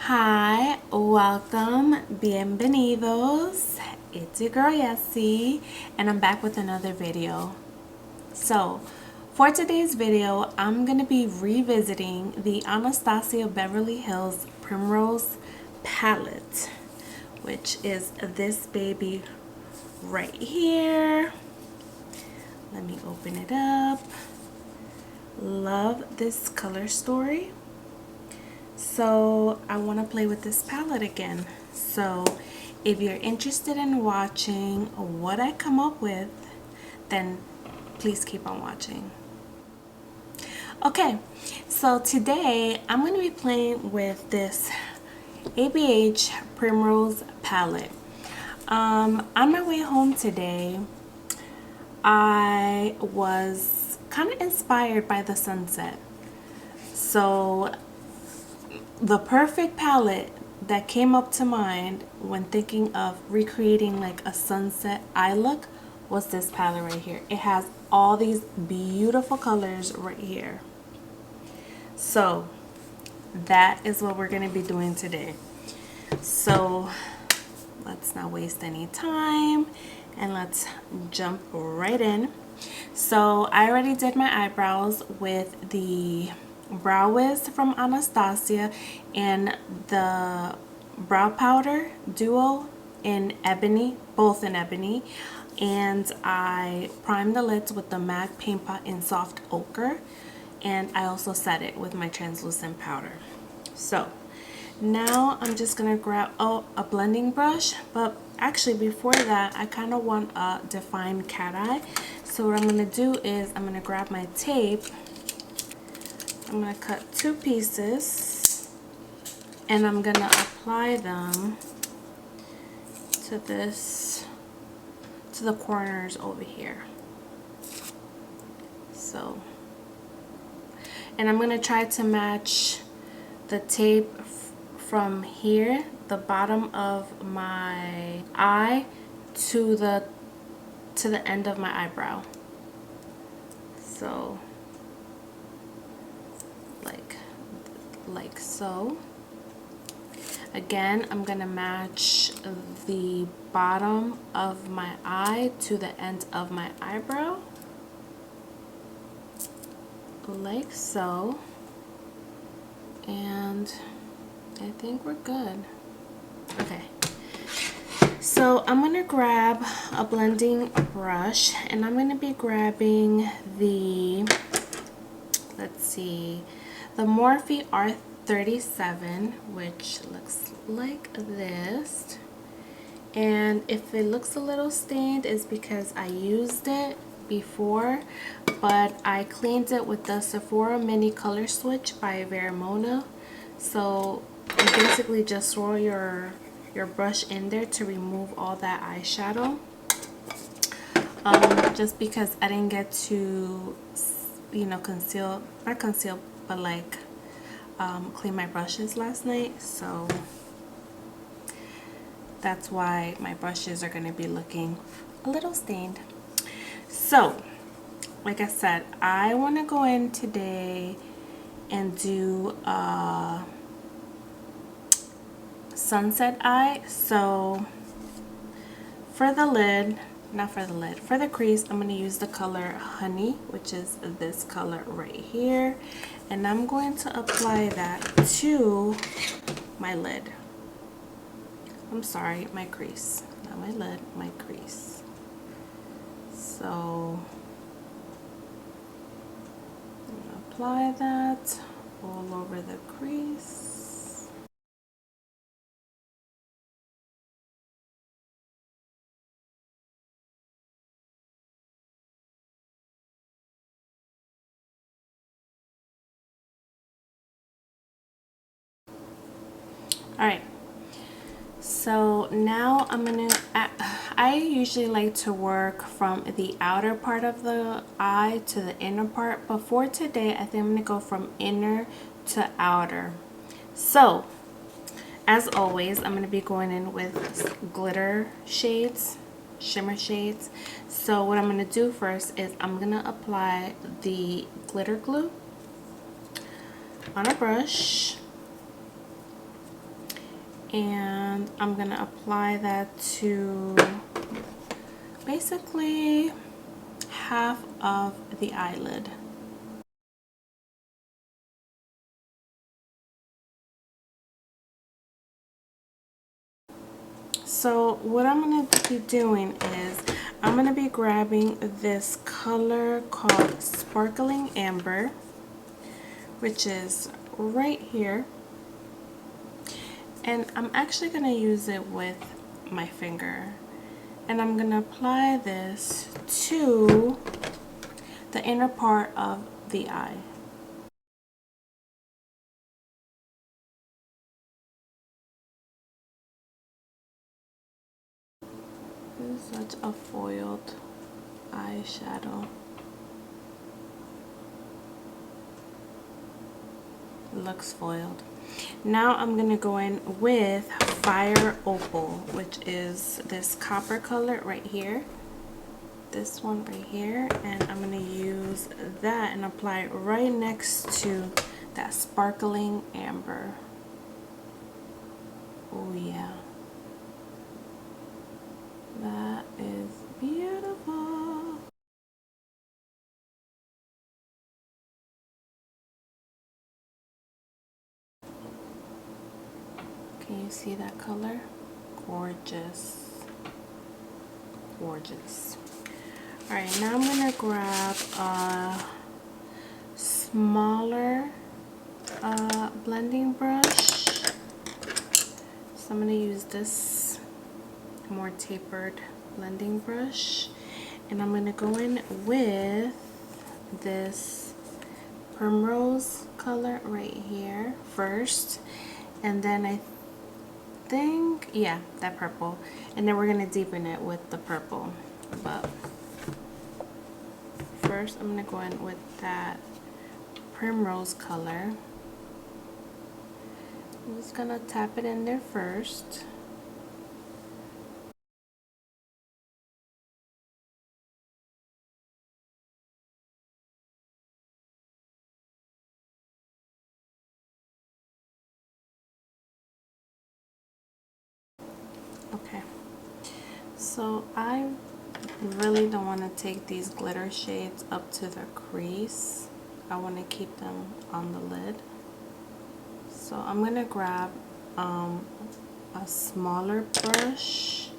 Hi, welcome, bienvenidos. It's your girl Yessie, and I'm back with another video. So, for today's video, I'm going to be revisiting the Anastasia Beverly Hills Primrose palette, which is this baby right here. Let me open it up. Love this color story. So I want to play with this palette again. So if you're interested in watching what I come up with, then please keep on watching. Okay, so today I'm going to be playing with this ABH Primrose palette. On my way home today, I was kind of inspired by the sunset. So the perfect palette that came up to mind when thinking of recreating like a sunset eye look was this palette right here. It has all these beautiful colors right here. So that is what we're going to be doing today. So let's not waste any time and let's jump right in. So I already did my eyebrows with the Brow Wiz from Anastasia and the brow powder duo in Ebony, both in Ebony, and I primed the lids with the MAC paint pot in soft ochre, and I also set it with my translucent powder. So now I'm just gonna grab a blending brush, but actually before that I kind of want a defined cat eye. So what I'm gonna do is I'm gonna grab my tape. I'm going to cut 2 pieces and I'm going to apply them to the corners over here. So, and I'm going to try to match the tape from here, the bottom of my eye, to the end of my eyebrow. So like so. Again, I'm gonna match the bottom of my eye to the end of my eyebrow, like so, and I think we're good. Okay, so I'm gonna grab a blending brush and I'm gonna be grabbing the, let's see, the Morphe R37, which looks like this. And if it looks a little stained, it's because I used it before, but I cleaned it with the Sephora Mini Color Switch by Veramona. So you basically just throw your brush in there to remove all that eyeshadow. Just because I didn't get to, you know, not conceal, but like clean my brushes last night, so that's why my brushes are going to be looking a little stained. So like I said, I want to go in today and do a sunset eye. So for the lid, for the crease, I'm going to use the color Honey, which is this color right here, and I'm going to apply that to my lid. I'm sorry, my crease, not my lid, my crease. So I'm going to apply that all over the crease. Alright, so now I'm gonna, I usually like to work from the outer part of the eye to the inner part, but for today I think I'm gonna go from inner to outer. So as always, I'm gonna be going in with glitter shades, shimmer shades. So what I'm gonna do first is I'm gonna apply the glitter glue on a brush. And I'm gonna apply that to basically half of the eyelid. So what I'm going to be doing is I'm going to be grabbing this color called Sparkling Amber, which is right here. And I'm actually going to use it with my finger. And I'm going to apply this to the inner part of the eye. This is such a foiled eyeshadow. It looks foiled. Now I'm going to go in with Fire Opal, which is this copper color right here. This one right here. And I'm going to use that and apply it right next to that Sparkling Amber. Oh yeah. That is beautiful. Can you see that color? Gorgeous. Gorgeous. Alright, now I'm going to grab a smaller blending brush. So I'm going to use this more tapered blending brush. And I'm going to go in with this Primrose color right here first. And then I think, yeah, that purple. And then we're going to deepen it with the purple. But first I'm going to go in with that Primrose color. I'm just going to tap it in there first. Okay, so I really don't want to take these glitter shades up to the crease. I want to keep them on the lid. So I'm going to grab a smaller brush.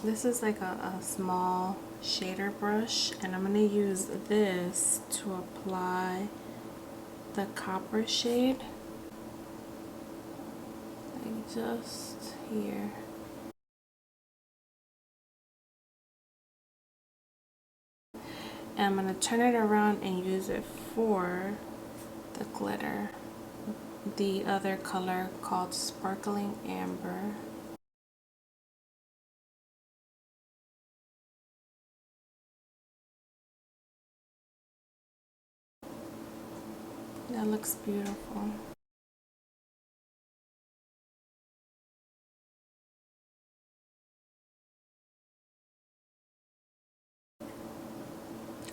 This is like a small shader brush, and I'm going to use this to apply the copper shade. Like just here. And I'm going to turn it around and use it for the glitter. The other color called Sparkling Amber. That looks beautiful.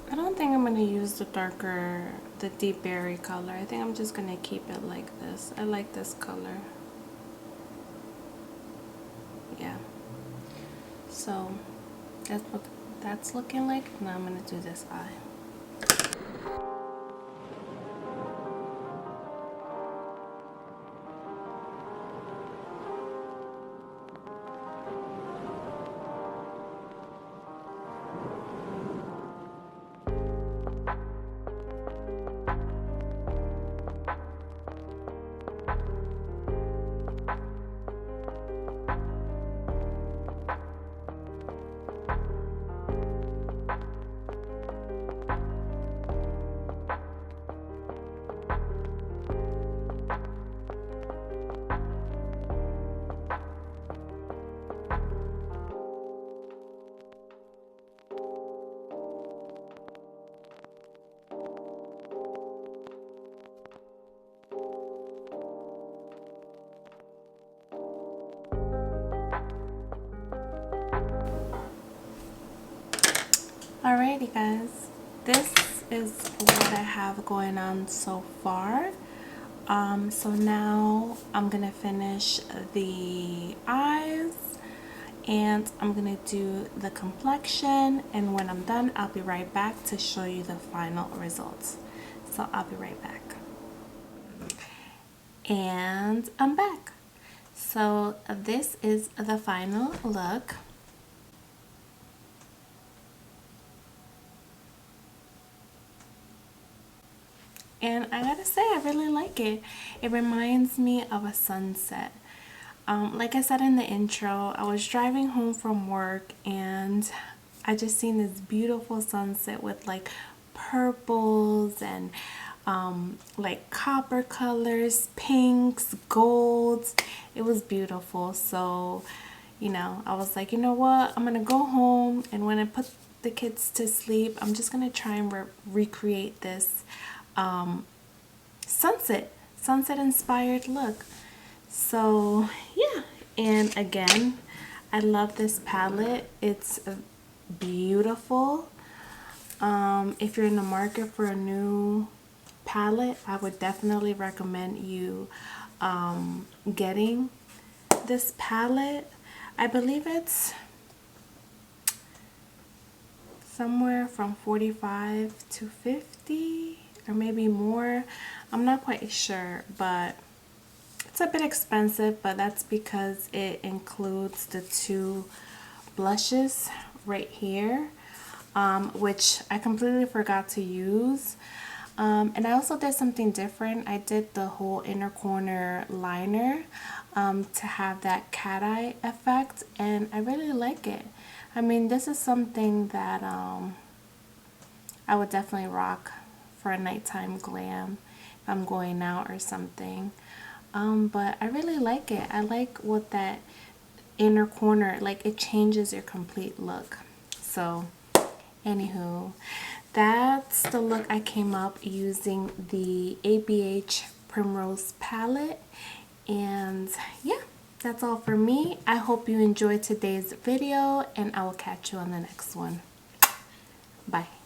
I don't think I'm going to use the deep berry color. I think I'm just going to keep it like this. I like this color. Yeah. So that's what that's looking like. Now I'm going to do this eye. Alrighty guys, this is what I have going on so far. So now I'm gonna finish the eyes and I'm gonna do the complexion, and when I'm done I'll be right back to show you the final results. So I'll be right back. And I'm back. So this is the final look. And I gotta say, I really like it. It reminds me of a sunset. Like I said in the intro, I was driving home from work and I just seen this beautiful sunset with like purples and like copper colors, pinks, golds. It was beautiful. So, you know, I was like, you know what? I'm gonna go home, and when I put the kids to sleep, I'm just gonna try and recreate this sunset inspired look. So yeah, and again, I love this palette. It's beautiful. If you're in the market for a new palette, I would definitely recommend you getting this palette. I believe it's somewhere from 45 to 50 or maybe more. I'm not quite sure, but it's a bit expensive, but that's because it includes the two blushes right here, which I completely forgot to use. And I also did something different. I did the whole inner corner liner to have that cat eye effect, and I really like it. I mean, this is something that I would definitely rock for a nighttime glam if I'm going out or something. But I really like it. I like what that inner corner, like, it changes your complete look. So anywho, that's the look I came up using the ABH Primrose palette. And yeah, that's all for me. I hope you enjoyed today's video, and I will catch you on the next one. Bye.